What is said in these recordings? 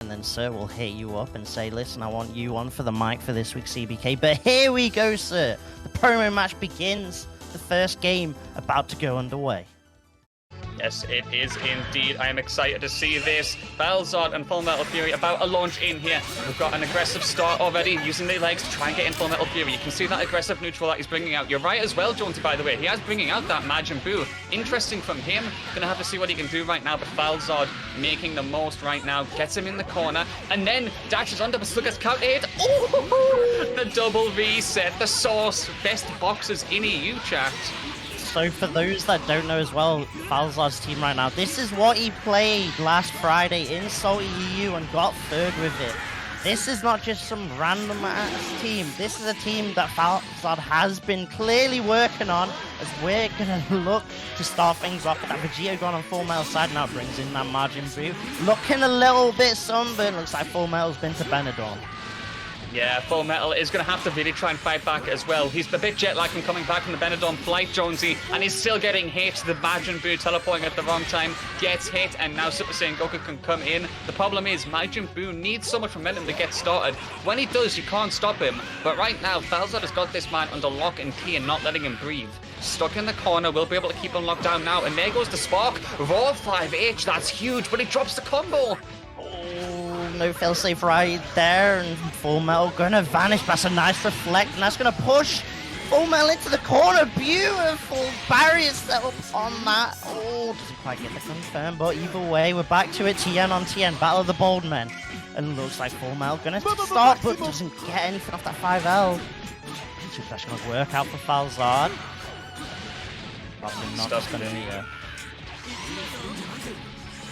And then Sir will hit you up and say, listen, I want you on for the mic for this week's CBK. But here we go, Sir. The promo match begins. The first game about to go underway. Yes, it is indeed. I am excited to see this. Falzard and FullMetalFury about to launch in here. We've got an aggressive start already, using their legs to try and get in FullMetalFury. You can see that aggressive neutral that he's bringing out. You're right as well, Jonesy, by the way. He has bringing out that Majin Buu. Interesting from him. Gonna have to see what he can do right now, but Falzard making the most right now. Gets him in the corner, and then dashes under, but still gets counter hit. Oh, the double reset. The source. Best boxers in EU, chat. So for those that don't know as well, Falzard's team right now, this is what he played last Friday in Salty EU and got third with it. This is not just some random ass team. This is a team that Falzard has been clearly working on, as we're going to look to start things off with that Vegeta gone on FullMetal side. Now brings in that Majin Buu. Looking a little bit sunburned. Looks like FullMetal's been to Benidorm. Yeah, FullMetal is going to have to really try and fight back as well. He's a bit jet-lagged from coming back from the Benidorm flight, Jonesy, and he's still getting hit. The Majin Buu teleporting at the wrong time, gets hit, and now Super Saiyan Goku can come in. The problem is Majin Buu needs so much momentum to get started. When he does, you can't stop him. But right now, Falzard has got this man under lock and key and not letting him breathe. Stuck in the corner, will be able to keep him locked down now, and there goes the spark. Raw 5H, that's huge, but he drops the combo. No failsafe right there, and FullMetal gonna vanish. That's a nice reflect, and that's gonna push FullMetal into the corner. Beautiful barrier set up on that. Oh, doesn't quite get the confirm, but either way, we're back to it. TIEN on TIEN, battle of the bold men, and looks like FullMetal gonna start, but doesn't get anything off that 5L. Super Dash gonna work out for Falzard. Probably not just gonna be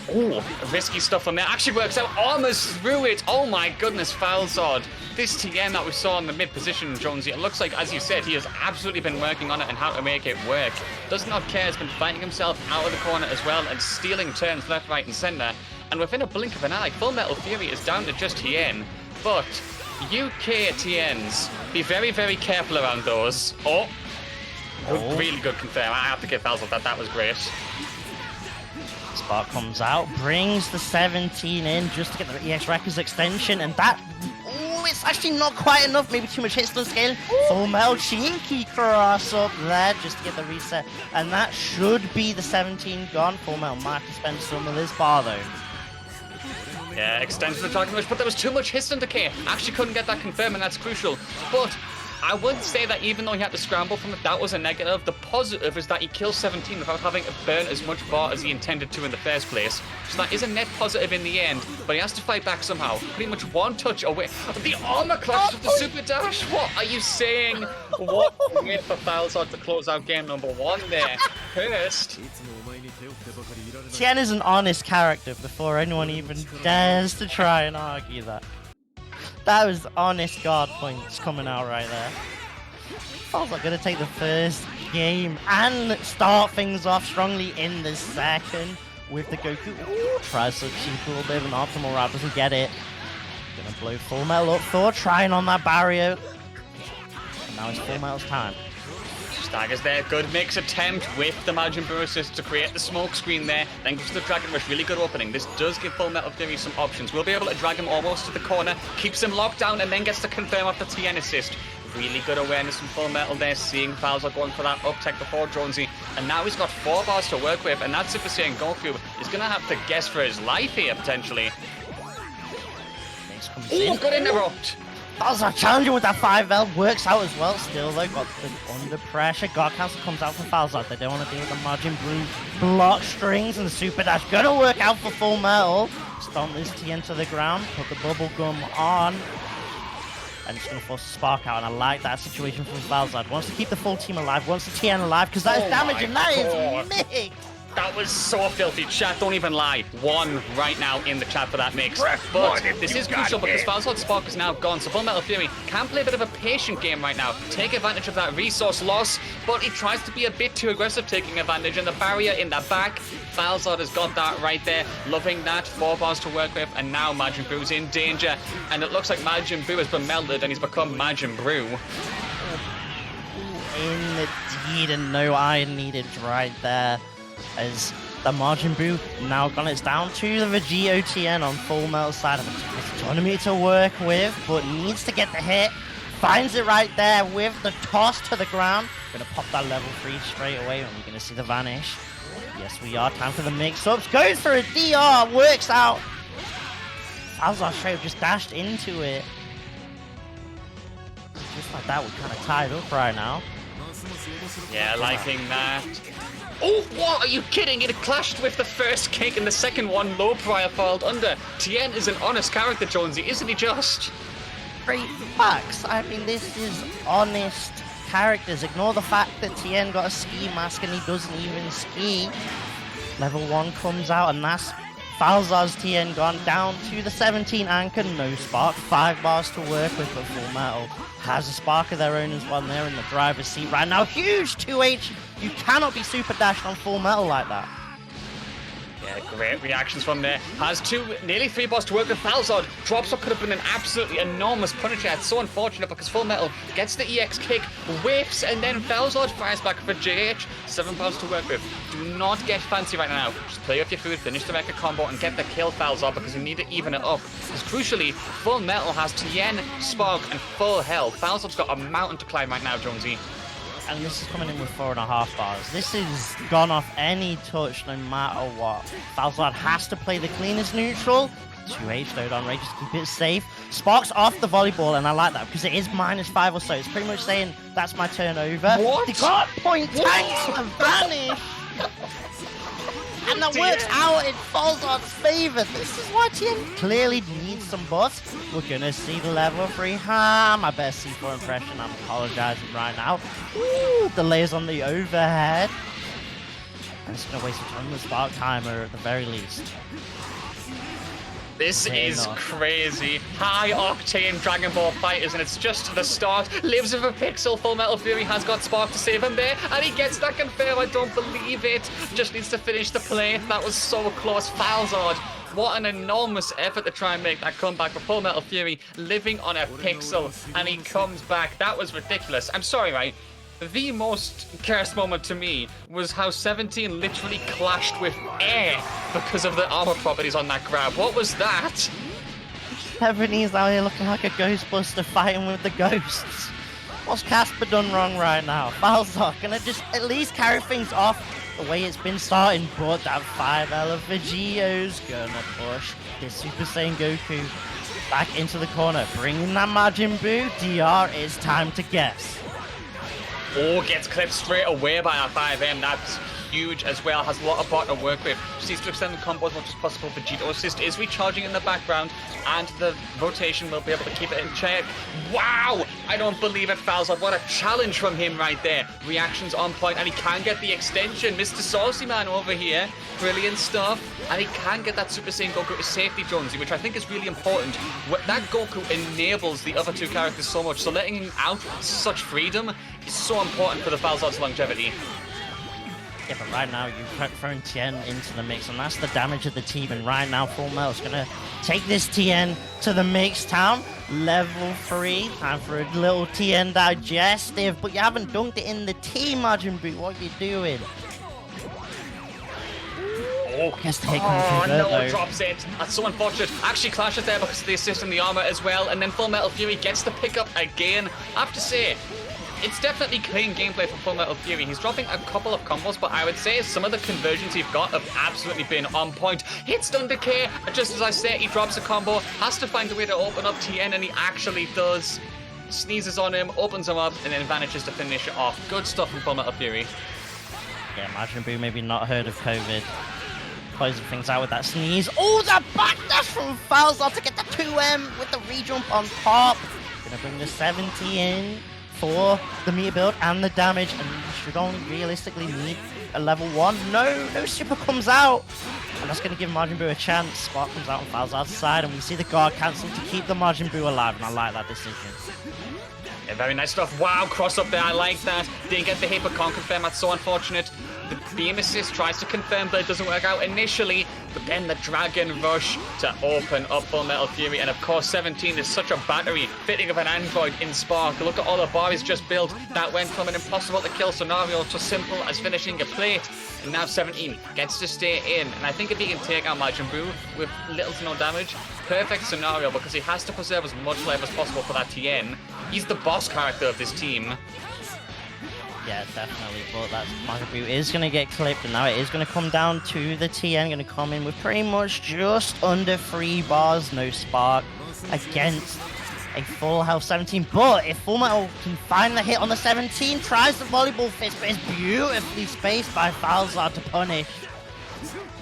Oh, risky stuff on there. Actually works out. Armors through it. Oh my goodness, Falzard. This TN that we saw in the mid position, Jonesy, it looks like, as you said, he has absolutely been working on it and how to make it work. Does not care. Has been fighting himself out of the corner as well and stealing turns left, right, and center. And within a blink of an eye, FullMetalFury is down to just TN. But UK TNs, be very, very careful around those. Oh, really good confirm. I have to give Falzard that. That was great. Spark comes out, brings the 17 in just to get the EX Records extension, and that, it's actually not quite enough, maybe too much hits to the scale. FullMetal cheeky cross up there just to get the reset, and that should be the 17 gone. FullMetal might have to spend some of this bar though. Yeah, extends the Dragon Rush, but there was too much hit and decay. Actually couldn't get that confirmed, and that's crucial. But I would say that even though he had to scramble from it, that was a negative. The positive is that he kills 17 without having to burn as much bar as he intended to in the first place. So that is a net positive in the end, but he has to fight back somehow. Pretty much one touch away. The armor clash of the super dash. What are you saying? What a way for Falzard to close out game number 1 there. First. TIEN is an honest character before anyone even dares to try and argue that. That was honest guard points coming out right there. Falzard gonna take the first game and start things off strongly in the second with the Goku. Ooh, tries to cheap a little bit of an optimal route, doesn't get it. Gonna blow FullMetal up. Thor trying on that barrier. And now it's FullMetal's time. Staggers there, good mix attempt with the Majin Buu assist to create the smoke screen there, then gives the Dragon Rush, really good opening. This does give FullMetalFury some options. We'll be able to drag him almost to the corner, keeps him locked down, and then gets to confirm off the TN assist. Really good awareness from FullMetal there, seeing Falzard going for that up tech before Jonesy, and now he's got 4 bars to work with, and that Super Saiyan Goku is going to have to guess for his life here, potentially. Oh, good interrupt! Falzard challenging with that 5L, works out as well. Still though, got the under pressure. God Cancel comes out for Falzard. They don't want to deal with the Majin Buu block strings, and the Super Dash gonna work out for FullMetal. Stomp this TN to the ground, put the bubble gum on, and it's gonna force a spark out. And I like that situation from Falzard. Wants to keep the full team alive, wants the TN alive, because that is damage, and that is mixed. That was so filthy. Chat, don't even lie. 1 right now in the chat for that mix. But this is crucial because Falzard's spark is now gone, so FullMetalFury can play a bit of a patient game right now. Take advantage of that resource loss, but he tries to be a bit too aggressive taking advantage, and the barrier in the back, Falzard has got that right there. Loving that. 4 bars to work with, and now Majin Buu's in danger. And it looks like Majin Buu has been melted, and he's become Majin Buu. Indeed, and no iron needed right there. As The Majin Buu now gone. It's down to the Vegito TN on Full Metal's side of it. It's autonomy to work with, but needs to get the hit. Finds it right there with the toss to the ground. Gonna pop that level 3 straight away, and we're gonna see the vanish. Yes, we are. Time for the mix-ups. Goes for a DR. Works out. Falzard straight up just dashed into it. Just like that, we're kind of tied up right now. Yeah, liking that. Oh, what? Are you kidding? It clashed with the first kick and the second one low profiled under. TIEN is an honest character, Jonesy, isn't he just? Great facts. I mean, this is honest characters. Ignore the fact that TIEN got a ski mask and he doesn't even ski. Level 1 comes out and that's Falzard's TIEN gone down to the 17 anchor. No spark. 5 bars to work with, but Full Metal has a spark of their own as well. They're in the driver's seat right now. Huge 2H. You cannot be super dashed on Full Metal like that. Yeah, great reactions from there. Has nearly 3 bars to work with. Falzard drops what could have been an absolutely enormous punish. It's so unfortunate because Full Metal gets the EX kick, whiffs, and then Falzard fires back for JH. 7 bars to work with. Do not get fancy right now. Just play with your food, finish the record combo, and get the kill, Falzard, because you need to even it up. Because crucially, Full Metal has TIEN, Spark, and full health. Falzard's got a mountain to climb right now, Jonesy. And this is coming in with 4.5 bars. This is gone off any touch no matter what. Falzard has to play the cleanest neutral. 2H though on Ray, just keep it safe. Sparks off the volleyball, and I like that because it is -5 or so. It's pretty much saying that's my turnover. What? They got point tanks and vanish. And that works out in Falzard's favor. This is why TIEN clearly needs some buffs. We're gonna see the level 3 my best C4 impression. I'm apologizing right now. Ooh, delays on the overhead. And it's gonna waste a ton of the spark timer at the very least. This is crazy. High octane Dragon Ball fighters, and it's just the start. Lives with a pixel. FullMetalFury has got Spark to save him there, and he gets that confirm. I don't believe it. Just needs to finish the play. That was so close. Falzard, what an enormous effort to try and make that comeback for FullMetalFury, living on a pixel, and he comes back. That was ridiculous. I'm sorry, right? The most cursed moment to me was how 17 literally clashed with air because of the armor properties on that grab. What was that? 17's out here looking like a Ghostbuster fighting with the ghosts. What's Casper done wrong right now? Falzard gonna just at least carry things off the way it's been starting, but that 5L of Vegito's gonna push this Super Saiyan Goku back into the corner, bringing that Majin Buu. DR, it's time to guess. Oh, gets clipped straight away by our 5M. That's huge as well. Has a lot of bot to work with. Just needs to extend the combo as much as possible. Vegito assist is recharging in the background, and the rotation will be able to keep it in check. Wow! I don't believe it, Falzard. What a challenge from him right there. Reactions on point, and he can get the extension. Mr. Saucy Man over here. Brilliant stuff. And he can get that Super Saiyan Goku to safety, Jonesy, which I think is really important. That Goku enables the other 2 characters so much, so letting him out with such freedom is so important for the Falzard's longevity. Yeah, but right now you've thrown TIEN into the mix, and that's the damage of the team. And right now, Full Metal's gonna take this TIEN to the mix town. Level 3, time for a little TIEN digestive, but you haven't dunked it in the team, Majin Buu. What are you doing? Oh, guess the hit couldn't convert, no, though. drops it. That's so unfortunate. Actually clashes there because of the assist in the armor as well, and then FullMetalFury gets the pickup again. I have to say, it's definitely clean gameplay for FullMetalFury. He's dropping a couple of combos, but I would say some of the conversions he's got have absolutely been on point. Hits Stun Decay, just as I say, he drops a combo, has to find a way to open up TIEN, and he actually does. Sneezes on him, opens him up, and then manages to finish it off. Good stuff from FullMetalFury. Yeah, Majin Buu maybe not heard of COVID. Closing things out with that sneeze. Oh, the backdash from Falzard to get the 2M with the rejump on top. Gonna bring the 70 in for the meter build and the damage, and you should only realistically need a level 1. No super comes out, and that's gonna give Majin Buu a chance. Spark comes out on Falzard's side, and we see the guard cancel to keep the Majin Buu alive, and I like that decision. Yeah, very nice stuff. Wow, cross up there. I like that. Didn't get the hit, but can't confirm. That's so unfortunate. The beam assist tries to confirm, but it doesn't work out initially. But then the Dragon Rush to open up FullMetalFury. And of course, 17 is such a battery, fitting of an android in Spark. Look at all the bar he's just built. That went from an impossible to kill scenario to simple as finishing a plate. And now 17 gets to stay in. And I think if he can take out Majin Buu with little to no damage, perfect scenario because he has to preserve as much life as possible for that TIEN. He's the boss character of this team. Yeah, definitely, but that Majin Buu is going to get clipped, and now it is going to come down to the TIEN, going to come in with pretty much just under 3 bars, no spark, against a full health 17, but if FullMetal can find the hit on the 17, tries the volleyball fist, but it's beautifully spaced by Falzard to punish.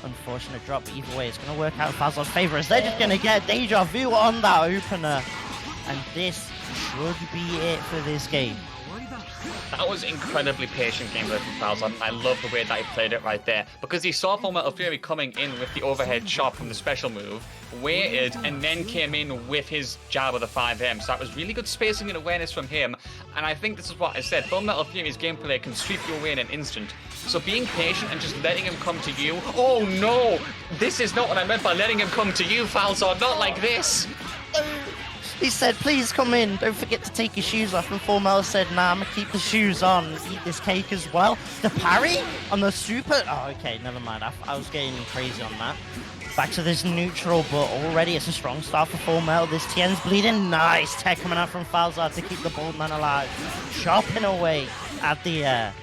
Unfortunate drop, but either way, it's going to work out in Falzard's favor, as they're just going to get deja vu on that opener, and this should be it for this game. That was incredibly patient gameplay from Falzard, and I love the way that he played it right there. Because he saw FullMetalFury coming in with the overhead chop from the special move, waited, and then came in with his jab of the 5M. So that was really good spacing and awareness from him. And I think this is what I said, FullMetalFury's gameplay can sweep you away in an instant. So being patient and just letting him come to you... Oh no! This is not what I meant by letting him come to you, Falzard, not like this! He said, please come in, don't forget to take your shoes off, and FullMetal said, nah, I'm gonna keep the shoes on, eat this cake as well. The parry on the super, oh, okay, never mind, I was getting crazy on that. Back to this neutral, but already it's a strong start for FullMetal. This TIEN's bleeding, nice tech coming out from Falzard to keep the bald man alive. Chopping away at the air.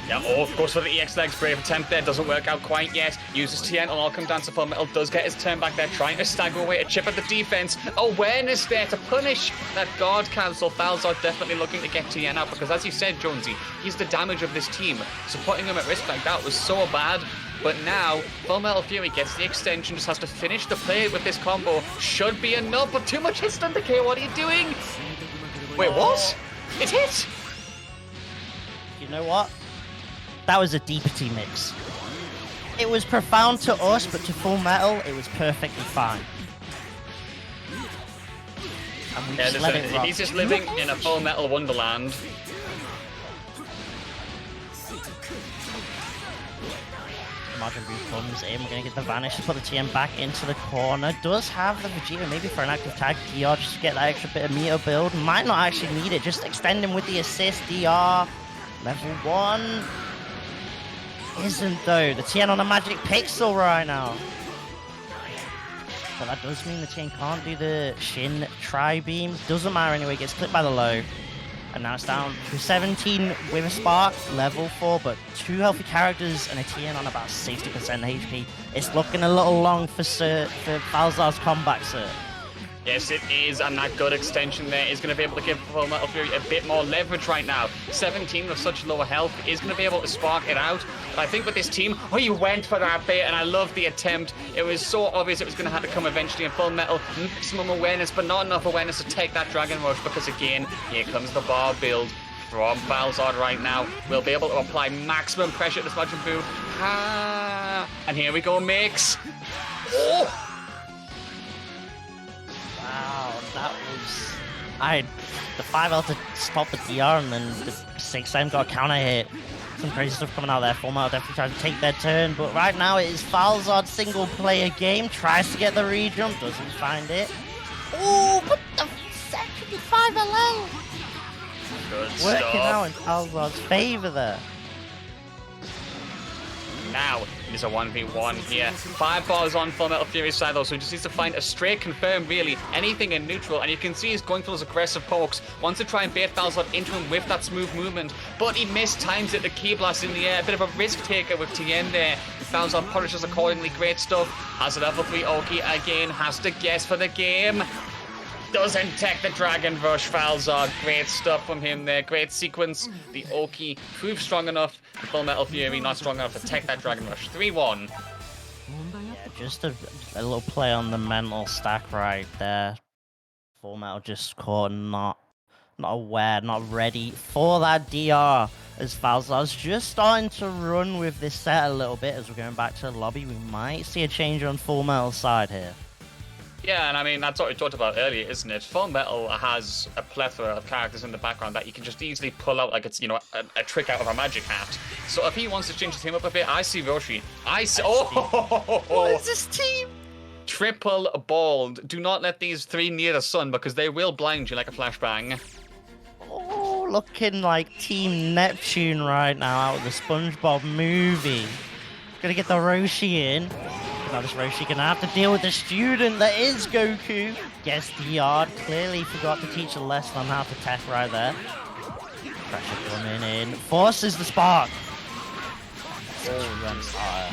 Yeah, oh, goes for the EX legs, brave attempt there, doesn't work out quite yet. Uses TIEN, and all come down to FullMetal, does get his turn back there, trying to stagger away, a chip at the defense. Awareness there to punish that guard cancel. Falzard definitely looking to get TIEN out, because as you said, Jonesy, he's the damage of this team. So putting him at risk like that was so bad. But now, FullMetalFury gets the extension, just has to finish the play with this combo. Should be enough, but too much hits Thunder K, what are you doing? Wait, what? It hit! You know what? That was a deepity mix. It was profound to us, but to FullMetal, it was perfectly fine. And we just let it rock. He's just living in a FullMetal wonderland. Majin Buu comes in, we're going to get the vanish to put the TIEN back into the corner. Does have the Vegeta maybe for an active tag. DR just to get that extra bit of meter build. Might not actually need it, just extend him with the assist. DR, level 1. Isn't though. The TIEN on a magic pixel right now. But that does mean the TIEN can't do the Shin tri-beam. Doesn't matter anyway, gets clipped by the low. And now it's down to 17 with a spark, level 4, but 2 healthy characters and a TIEN on about 60% HP. It's looking a little long for Falzard's comeback, sir. Yes, it is, and that good extension there is going to be able to give FullMetalFury a bit more leverage right now. 17 with such lower health is going to be able to spark it out. But I think with this team, oh, you went for that bit, and I love the attempt. It was so obvious it was going to have to come eventually in FullMetal. Maximum awareness, but not enough awareness to take that Dragon Rush, because again, here comes the bar build from Falzard right now. We'll be able to apply maximum pressure to this Majin Buu. And here we go, Mix. Oh! Wow, that was... the 5L to stop the DR, and then the 6M got a counter hit. Some crazy stuff coming out there. FullMetal definitely trying to take their turn, but right now it is Falzard's single player game. Tries to get the re-jump, doesn't find it. Ooh, but the second 5LL! Good Working stuff. out in Falzard's favor there. Now it is a 1v1 here. 5 bars on FullMetalFury's side though, so he just needs to find a straight confirm, really, anything in neutral, and you can see he's going for those aggressive pokes. Wants to try and bait Falzard into him with that smooth movement, but he mistimes it, the key blast in the air. A bit of a risk taker with TIEN there. Falzard punishes accordingly, great stuff. Has a level 3 Oki again, has to guess for the game. Doesn't take the Dragon Rush, Falzard. Great stuff from him there. Great sequence. The Oki proved strong enough. The FullMetalFury not strong enough to take that Dragon Rush. 3-1. Yeah, just a little play on the mental stack right there. FullMetal just caught, not aware, not ready for that DR. As Falzard's just starting to run with this set a little bit. As we're going back to the lobby, we might see a change on FullMetal's side here. Yeah, and I mean, that's what we talked about earlier, isn't it? FullMetal has a plethora of characters in the background that you can just easily pull out like it's, you know, a trick out of a magic hat. So if he wants to change his team up a bit, I see Roshi. What is this team? Triple bald. Do not let these 3 near the sun, because they will blind you like a flashbang. Oh looking like Team Neptune right now out of the SpongeBob movie. Gonna get the Roshi in. Now this Roshi gonna have to deal with the student that is Goku. Gets the yard. Clearly forgot to teach a lesson on how to tech right there. Pressure coming in. Forces the spark. Oh, runs fire.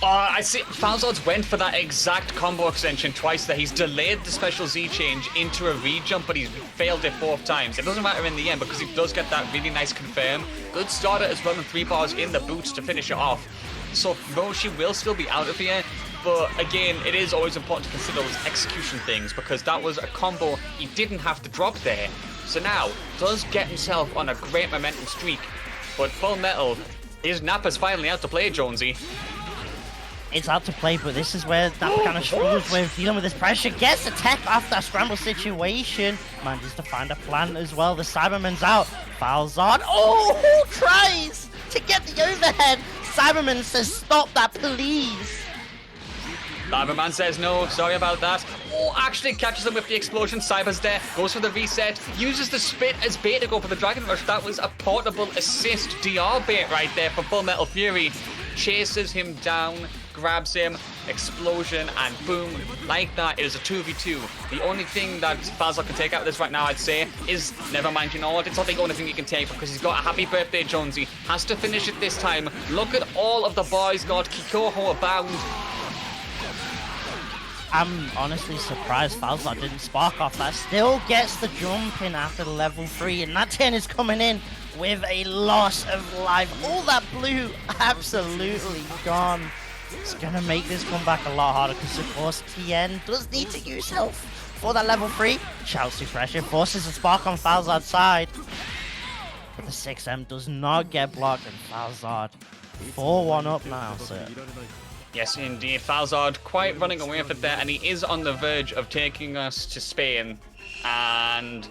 I see. Falzard went for that exact combo extension twice there. He's delayed the special Z change into a re-jump, but he's failed it both times. It doesn't matter in the end because he does get that really nice confirm. Good starter as well, and 3 bars in the boots to finish it off. So Roshi will still be out of here, but again, it is always important to consider those execution things because that was a combo he didn't have to drop there. So now, does get himself on a great momentum streak, but Full Metal, his Nappa's finally out to play, Jonesy. It's out to play, but this is where that kind of struggles with dealing with this pressure. Gets a tech after that scramble situation. Manages to find a plan as well. The Cyberman's out. Falzard. Oh, tries to get the overhead. Cyberman says, stop that, please. Cyberman says no, sorry about that. Oh, actually catches him with the explosion. Cyber's there, goes for the reset, uses the spit as bait to go for the Dragon Rush. That was a portable assist DR bait right there for FullMetalFury. Chases him down, grabs him, explosion, and boom, like that, it is a 2v2. The only thing that Falzard can take out of this right now, I'd say, is, never mind, you know what, it's not the only thing he can take because he's got a happy birthday, Jonesy. Has to finish it this time. Look at all of the boys got Kikoho abound. I'm honestly surprised Falzard didn't spark off that. Still gets the jump in after the level 3, and that 10 is coming in with a loss of life. All that blue absolutely gone. It's gonna make this comeback a lot harder because of course TIEN does need to use health for that level 3. Shouts to pressure, forces a spark on Falzard's side. But the 6M does not get blocked, and Falzard 4-1 up now, sir. Yes, indeed. Falzard quite running away with it there, and he is on the verge of taking us to Spain. And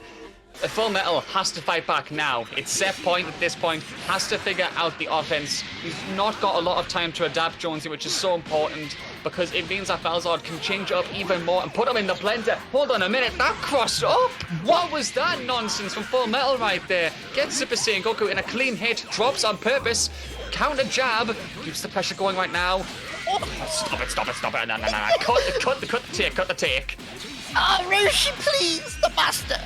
Full Metal has to fight back now. It's set point at this point, has to figure out the offense. He's not got a lot of time to adapt, Jonesy, which is so important because it means that Falzard can change up even more and put him in the blender. Hold on a minute, that crossed up? What was that nonsense from Full Metal right there? Gets Super Saiyan Goku in a clean hit, drops on purpose, counter jab, keeps the pressure going right now. Oh, stop it. No. Cut the take. Oh, Roshi, please, the master.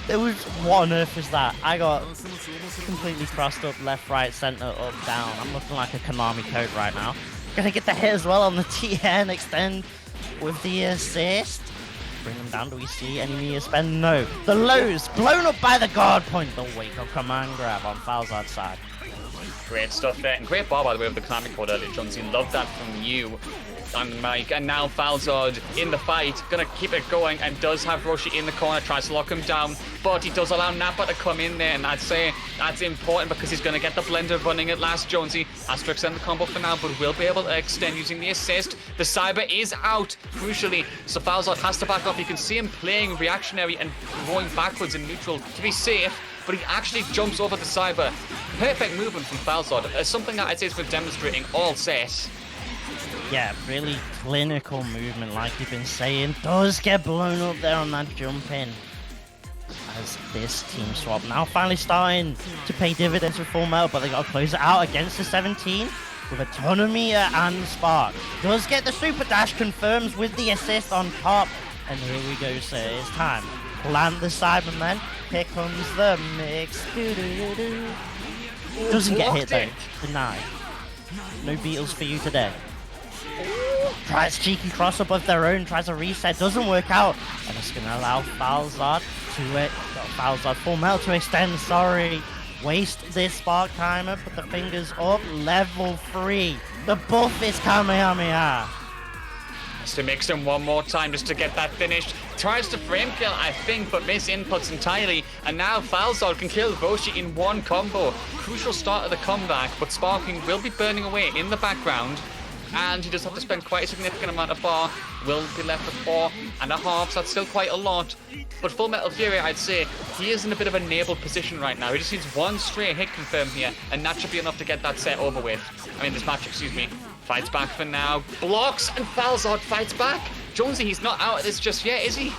There was, what on earth was that? I got completely crossed up, left, right, center, up, down. I'm looking like a Konami code right now. Gonna get the hit as well on the TIEN, extend with the assist. Bring them down, do we see any meter spend? No. The lows, blown up by the guard point. The wake-up command grab on Falzard's side. Great stuff there, and great bar by the way of the Konami code earlier, Jonesy. Love that from you on the mic. And now Falzard in the fight, gonna keep it going, and does have Roshi in the corner, tries to lock him down, but he does allow Nappa to come in there, and I'd say that's important because he's gonna get the blender running at last, Jonesy. Has to extend the combo for now, but will be able to extend using the assist. The Cyber is out, crucially, so Falzard has to back up. You can see him playing reactionary and going backwards in neutral to be safe, but he actually jumps over the Cyber. Perfect movement from Falzard, something that I'd say has been demonstrating all set. Yeah, really clinical movement, like you've been saying. Does get blown up there on that jump in. As this team swap now finally starting to pay dividends with Full Metal, but they got to close it out against the 17 with a ton of meter and spark. Does get the super dash, confirms with the assist on top. And here we go, sir. It's time. Plant the Cybermen. Here comes the mix. Doesn't get hit though. Denied. No Beatles for you today. Tries cheeky cross up of their own, tries a reset, doesn't work out, and it's gonna allow Falzard to Falzard Full Metal to extend, sorry. Waste this spark timer, put the fingers up, level 3. The buff is Kamehameha. Has to mix him one more time just to get that finished. Tries to frame kill, I think, but miss inputs entirely. And now Falzard can kill Roshi in one combo. Crucial start of the comeback, but sparking will be burning away in the background. And he does have to spend quite a significant amount of bar. Will be left with 4.5, so that's still quite a lot. But FullMetalFury, I'd say, he is in a bit of a enabled position right now. He just needs one straight hit confirm here, and that should be enough to get that set over with. This match, excuse me. Fights back for now. Blocks, and Falzard fights back. Jonesy, he's not out of this just yet, is he?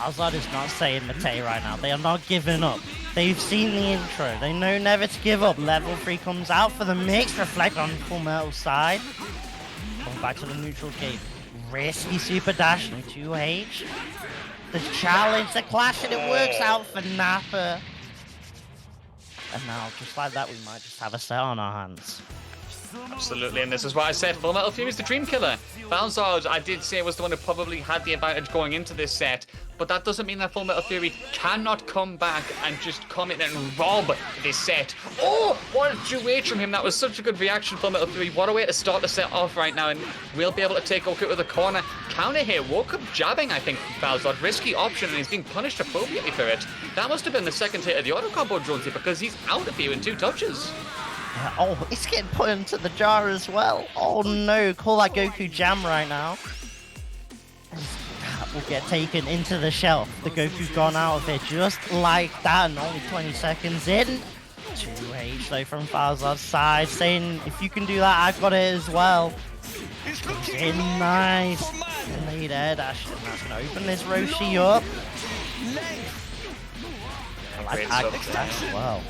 Falzard is not saying Mate right now. They are not giving up. They've seen the intro. They know never to give up. Level 3 comes out for the mix. Reflect on FullMetal's side. Going back to the neutral gate. Risky super dash in 2H. The challenge, the clash, and it works out for Nappa. And now, just like that, we might just have a set on our hands. Absolutely, and this is why I said FullMetalFury is the dream killer. Falzard, I did say, was the one who probably had the advantage going into this set, but that doesn't mean that FullMetalFury cannot come back and just come in and rob this set. Oh, what a 2H from him. That was such a good reaction, FullMetalFury. What a way to start the set off right now, and we'll be able to take Goku to the corner. Counter here, woke up jabbing, I think, from Falzard. Risky option, and he's being punished appropriately for it. That must have been the second hit of the auto combo, Jonesy, because he's out of here in 2 touches. Oh, it's getting put into the jar as well. Oh no, call that Goku jam right now. That will get taken into the shelf. The Goku's gone out of it just like that, and only 20 seconds in. 2H though from Falzard's side, saying if you can do that, I've got it as well. He's in nice. Late air dash, and that's going to open this Roshi up. I like Agnes dash as well.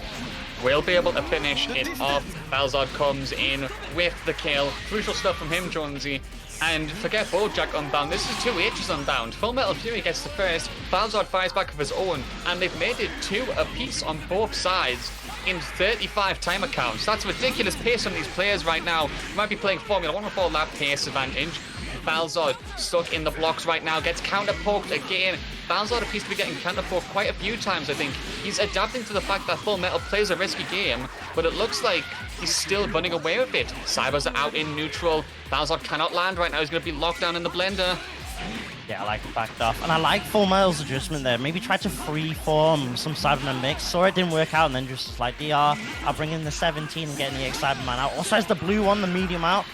Will be able to finish it off. Falzard comes in with the kill. Crucial stuff from him, Jonesy. And forget Bojack unbound. This is 2H's unbound. FullMetalFury gets the first. Falzard fires back of his own. And they've made it 2 apiece on both sides in 35 timer counts. That's ridiculous pace from these players right now. You might be playing Formula 1 with all that pace advantage. Falzard stuck in the blocks right now, gets counter-poked again. Falzard appears to be getting counter-poked quite a few times, I think. He's adapting to the fact that FullMetal plays a risky game, but it looks like he's still running away with it. Cybers are out in neutral. Falzard cannot land right now. He's going to be locked down in the blender. Yeah, I like it backed off. And I like FullMetal's adjustment there. Maybe try to free-form some Cyberman mix. Saw it didn't work out, and then just like DR, I'll bring in the 17 and getting the EX Cyberman out. Also has the blue one, the medium out.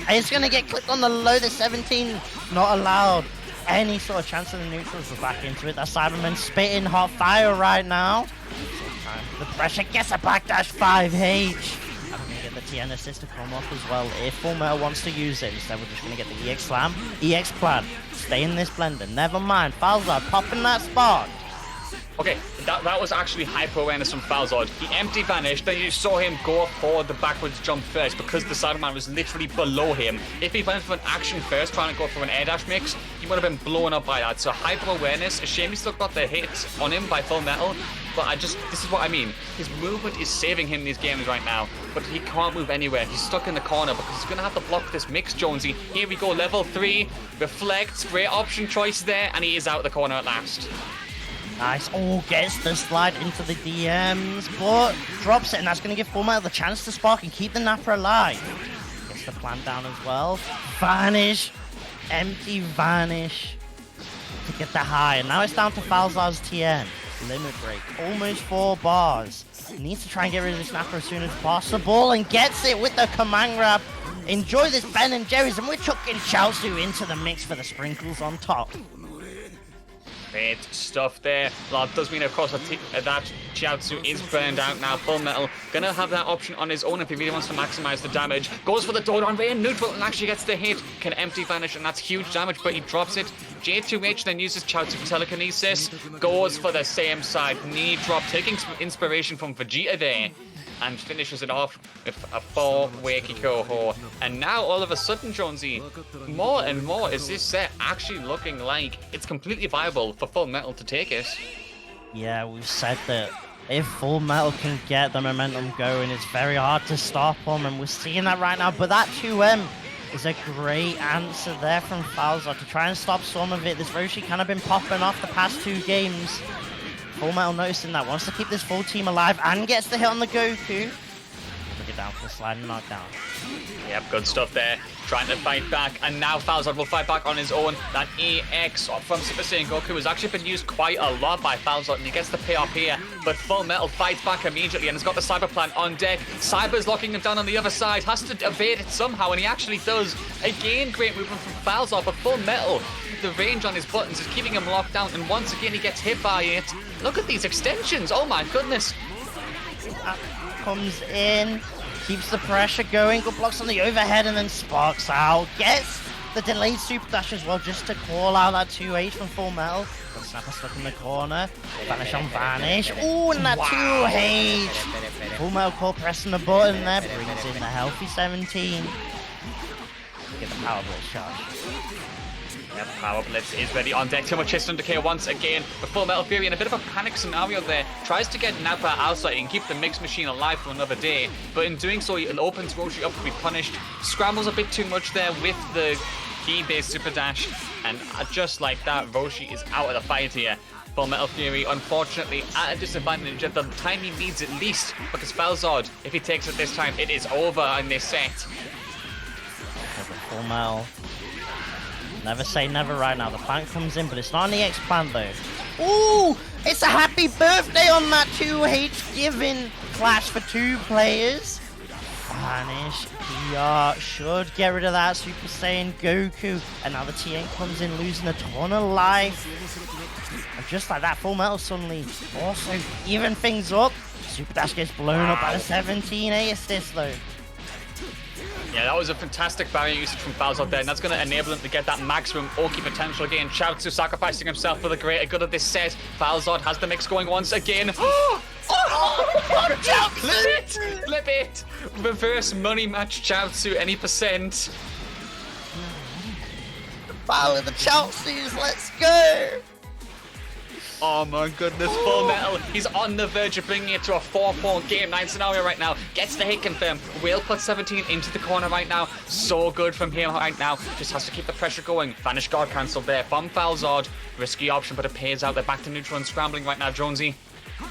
It's going to get clipped on the low, the 17, not allowed. Any sort of chance of the neutrals, we're back into it. That Cyberman spitting hot fire right now. The pressure gets a backdash 5H. I'm going to get the TIEN assist to come off as well. If FullMetal wants to use it, instead we're just going to get the EX Slam, EX Plan. Stay in this blender, never mind. Falzard popping that spark. Okay, that was actually hyper-awareness from Falzard. He empty vanished, then you saw him go for the backwards jump first because the Cyberman was literally below him. If he went for an action first, trying to go for an air dash mix, he would have been blown up by that. So hyper-awareness, a shame he still got the hit on him by FullMetal, but this is what I mean. His movement is saving him in these games right now, but he can't move anywhere. He's stuck in the corner because he's going to have to block this mix, Jonesy. Here we go, level 3, reflects, great option choice there, and he is out of the corner at last. Nice. Oh, gets the slide into the DMs, but drops it, and that's going to give FullMetal the chance to spark and keep the Nappa alive. Gets the plant down as well. Vanish. Empty vanish to get the high. And now it's down to Falzard's TIEN. Limit break. Almost 4 bars. Needs to try and get rid of this Nappa as soon as possible, and gets it with the command grab. Enjoy this Ben and Jerry's, and we're chucking Chaozu into the mix for the sprinkles on top. Great stuff there. Well, that does mean, of course, that Chaozu is burned out now. FullMetal gonna have that option on his own if he really wants to maximize the damage. Goes for the Dodon Ray in neutral and actually gets the hit. Can empty vanish, and that's huge damage, but he drops it. J2H then uses Chaozu for telekinesis. Goes for the same side. Knee drop, taking some inspiration from Vegeta there. And finishes it off with a 4-way Kikoho. And now, all of a sudden, Jonesy, more and more is this set actually looking like it's completely viable for FullMetal to take it. Yeah, we've said that if FullMetal can get the momentum going, it's very hard to stop them, and we're seeing that right now. But that 2M is a great answer there from Falzard to try and stop some of it. This Roshi kind of been popping off the past 2 games. FullMetal noticing that, wants to keep this full team alive and gets the hit on the Goku. Look it down for the slide and knockdown. Yep, good stuff there. Trying to fight back, and now Falzard will fight back on his own. That EX from Super Saiyan Goku has actually been used quite a lot by Falzard, and he gets the payoff here. But FullMetal fights back immediately and has got the Cyber Plant on deck. Cyber's locking him down on the other side, has to evade it somehow, and he actually does. Again, great movement from Falzard, but FullMetal, the range on his buttons is keeping him locked down, and once again he gets hit by it. Look at these extensions, oh my goodness. Comes in, keeps the pressure going, good blocks on the overhead, and then sparks out. Gets the delayed super dash as well, just to call out that 2H from FullMetal. But Snapper stuck in the corner. Vanish on Vanish. Ooh, and that 2H. Full Metal Core pressing the button there. Brings in the healthy 17. Get the Power Blitz charge. Yeah, Power Blitz is ready on deck. Too much hits under K once again. But FullMetalFury in a bit of a panic scenario there. Tries to get Nappa outside and keep the Mix Machine alive for another day. But in doing so, it opens Roshi up to be punished. Scrambles a bit too much there with the key-based Super Dash. And just like that, Roshi is out of the fight here. FullMetalFury, unfortunately, at a disadvantage at the time he needs at least. Because Falzard, if he takes it this time, it is over in this set. Full Metal. Never say never right now. The plant comes in, but it's not an EX plant though. Ooh! It's a happy birthday on that 2H giving clash for 2 players. Vanish. PR should get rid of that Super Saiyan Goku. And now the TIEN comes in losing a ton of life. And just like that, Full Metal suddenly also even things up. Super Dash gets blown up by the 17A assist though. Yeah, that was a fantastic barrier usage from Falzard there, and that's going to enable him to get that maximum Oki potential again. Chaozu sacrificing himself for the greater good of this set. Falzard has the mix going once again. Flip it! Flip it! Reverse money match Chaozu, any percent. Follow the Chaozus, let's go! Oh my goodness, Full Metal. He's on the verge of bringing it to a 4-4 game 9 scenario right now. Gets the hit confirmed. Will put 17 into the corner right now. So good from him right now. Just has to keep the pressure going. Vanish guard cancelled there from Falzard. Risky option, but it pays out. They're back to neutral and scrambling right now, Jonesy.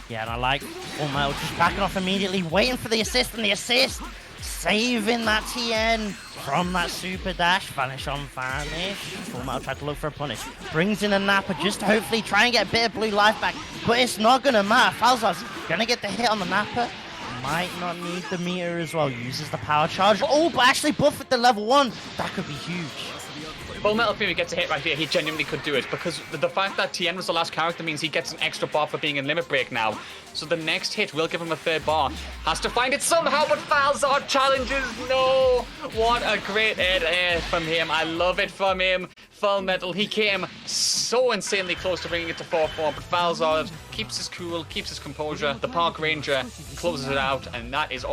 Yeah, and I like Full Metal just backing off immediately, waiting for the assist, and the assist saving that TN from that Super Dash. Vanish on Vanish. Full Metal tried to look for a punish. Brings in a Nappa just to hopefully try and get a bit of blue life back. But it's not going to matter. Falzard's going to get the hit on the Nappa. Might not need the meter as well. Uses the power charge. Oh, but actually buff at the level 1. That could be huge. FullMetalFury gets a hit right here. He genuinely could do it because the fact that TIEN was the last character means he gets an extra bar for being in limit break now. So the next hit will give him a 3rd bar. Has to find it somehow, but Falzard challenges. No! What a great hit from him. I love it from him. Full Metal, he came so insanely close to bringing it to 4-4, but Falzard keeps his cool, keeps his composure. The Park Ranger closes it out, and that is